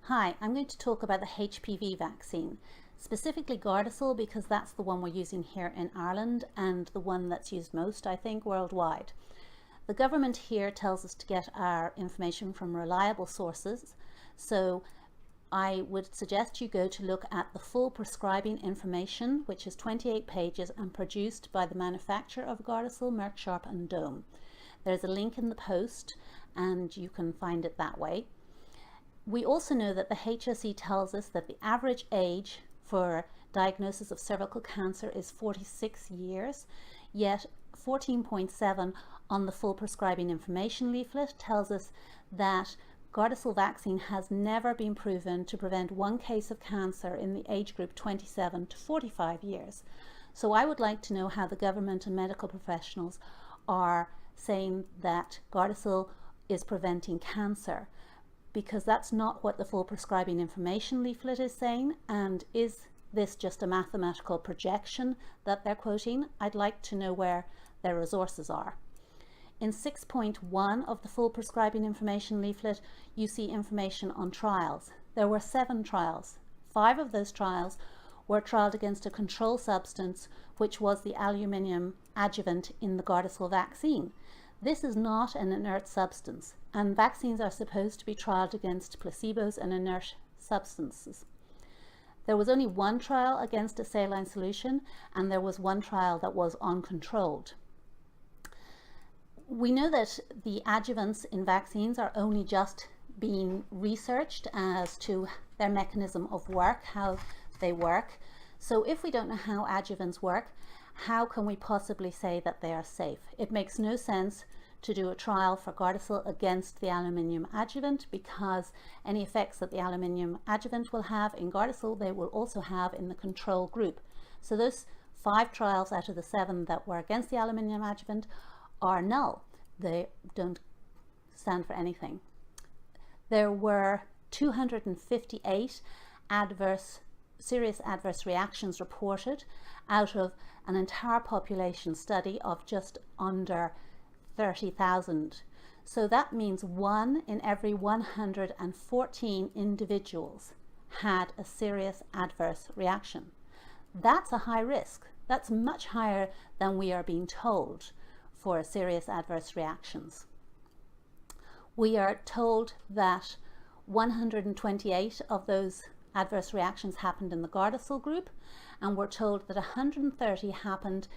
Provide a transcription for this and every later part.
Hi, I'm going to talk about the HPV vaccine, specifically Gardasil, because that's the one we're using here in Ireland and the one that's used most, I think, worldwide. The government here tells us to get our information from reliable sources, so I would suggest you go to look at the full prescribing information, which is 28 pages and produced by the manufacturer of Gardasil, Merck Sharp and Dohme. There's a link in the post and you can find it that way. We also know that the HSE tells us that the average age for diagnosis of cervical cancer is 46 years, yet 14.7 on the full prescribing information leaflet tells us that Gardasil vaccine has never been proven to prevent one case of cancer in the age group 27 to 45 years. So I would like to know how the government and medical professionals are saying that Gardasil is preventing cancer, because that's not what the full prescribing information leaflet is saying. And is this just a mathematical projection that they're quoting? I'd like to know where their resources are. In 6.1 of the full prescribing information leaflet, you see information on trials. There were 7 trials. 5 of those trials were trialed against a control substance, which was the aluminium adjuvant in the Gardasil vaccine. This is not an inert substance, and vaccines are supposed to be trialed against placebos and inert substances. There was only 1 trial against a saline solution, and there was 1 trial that was uncontrolled. We know that the adjuvants in vaccines are only just being researched as to their mechanism of work, how they work. So if we don't know how adjuvants work, how can we possibly say that they are safe? It makes no sense to do a trial for Gardasil against the aluminium adjuvant, because any effects that the aluminium adjuvant will have in Gardasil, they will also have in the control group. So those 5 trials out of the 7 that were against the aluminium adjuvant are null. They don't stand for anything. There were 258 serious adverse reactions reported out of an entire population study of just under 30,000. So that means 1 in every 114 individuals had a serious adverse reaction. That's a high risk. That's much higher than we are being told for serious adverse reactions. We are told that 128 of those adverse reactions happened in the Gardasil group, and we're told that 130 happened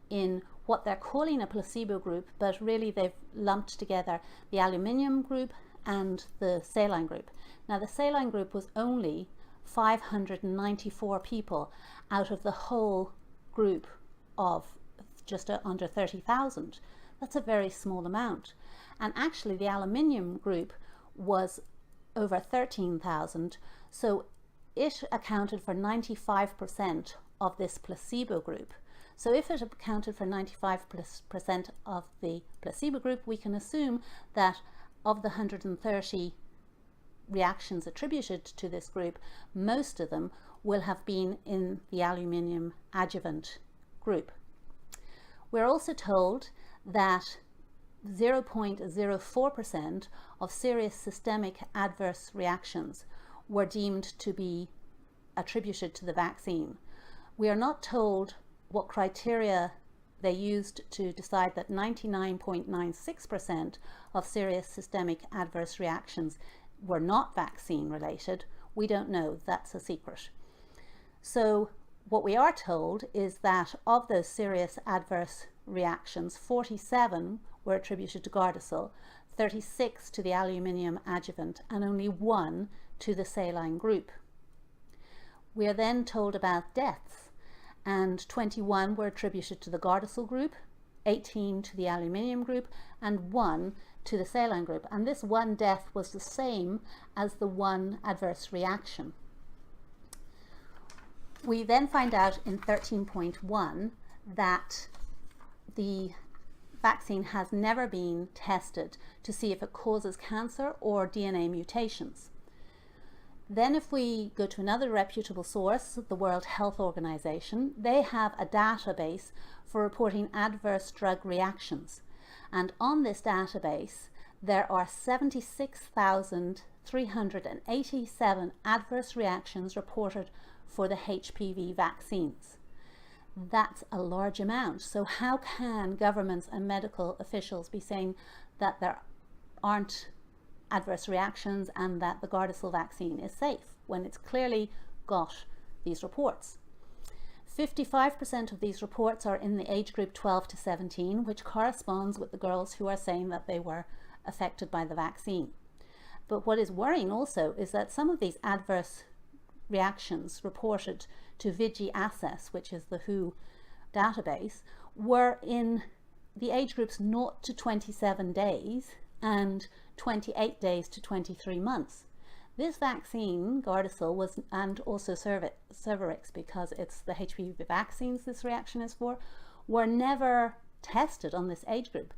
in what they're calling a placebo group, but really they've lumped together the aluminium group and the saline group. Now the saline group was only 594 people out of the whole group of just under 30,000. That's a very small amount. And actually the aluminium group was over 13,000, so it accounted for 95% of this placebo group. So if it accounted for 95% of the placebo group, we can assume that of the 130 reactions attributed to this group, most of them will have been in the aluminium adjuvant group. We're also told that 0.04% of serious systemic adverse reactions were deemed to be attributed to the vaccine. We are not told what criteria they used to decide that 99.96% of serious systemic adverse reactions were not vaccine related. We don't know. That's a secret. So what we are told is that of those serious adverse reactions, 47 were attributed to Gardasil, 36 to the aluminium adjuvant, and only 1 to the saline group. We are then told about deaths, and 21 were attributed to the Gardasil group, 18 to the aluminium group, and 1 to the saline group. And this 1 death was the same as the 1 adverse reaction. We then find out in 13.1 that the vaccine has never been tested to see if it causes cancer or DNA mutations. Then if we go to another reputable source, the World Health Organization, they have a database for reporting adverse drug reactions. And on this database, there are 76,000 387 adverse reactions reported for the HPV vaccines. That's a large amount. So how can governments and medical officials be saying that there aren't adverse reactions and that the Gardasil vaccine is safe when it's clearly got these reports? 55% of these reports are in the age group 12 to 17, which corresponds with the girls who are saying that they were affected by the vaccine. But what is worrying also is that some of these adverse reactions reported to VIGI-Assess, which is the WHO database, were in the age groups 0 to 27 days and 28 days to 23 months. This vaccine, Gardasil, was, and also Cervarix, because it's the HPV vaccines this reaction is for, were never tested on this age group.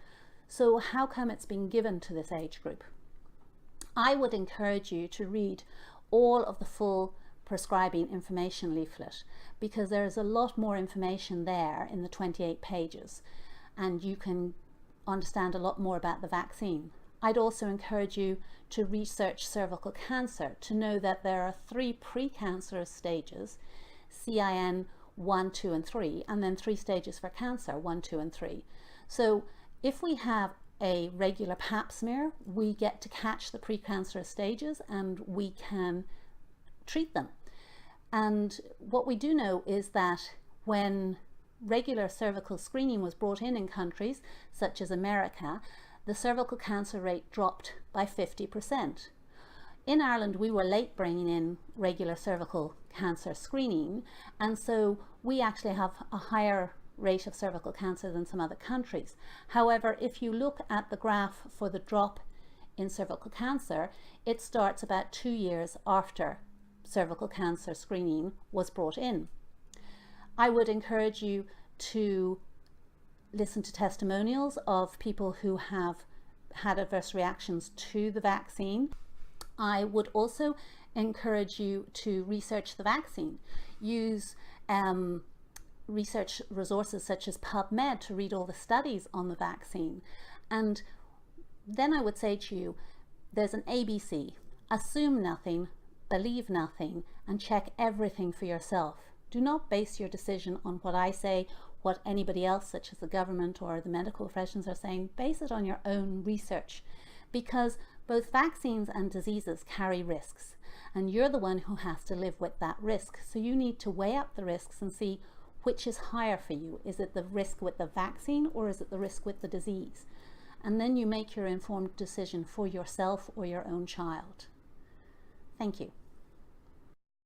So how come it's been given to this age group? I would encourage you to read all of the full prescribing information leaflet, because there is a lot more information there in the 28 pages, and you can understand a lot more about the vaccine. I'd also encourage you to research cervical cancer to know that there are 3 precancerous stages, CIN 1, 2 and 3, and then 3 stages for cancer, 1, 2 and 3. So if we have a regular pap smear, we get to catch the precancerous stages and we can treat them. And what we do know is that when regular cervical screening was brought in countries such as America, the cervical cancer rate dropped by 50%. In Ireland, we were late bringing in regular cervical cancer screening, and so we actually have a higher rate of cervical cancer than some other countries. However, if you look at the graph for the drop in cervical cancer, it starts about 2 years after cervical cancer screening was brought in. I would encourage you to listen to testimonials of people who have had adverse reactions to the vaccine. I would also encourage you to research the vaccine. Use research resources such as PubMed to read all the studies on the vaccine. And then I would say to you, there's an ABC: assume nothing, believe nothing, and check everything for yourself. Do not base your decision on what I say, what anybody else, such as the government or the medical professions, are saying. Base it on your own research, because both vaccines and diseases carry risks, and you're the one who has to live with that risk. So you need to weigh up the risks and see which is higher for you. Is it the risk with the vaccine, or is it the risk with the disease? And then you make your informed decision for yourself or your own child. Thank you.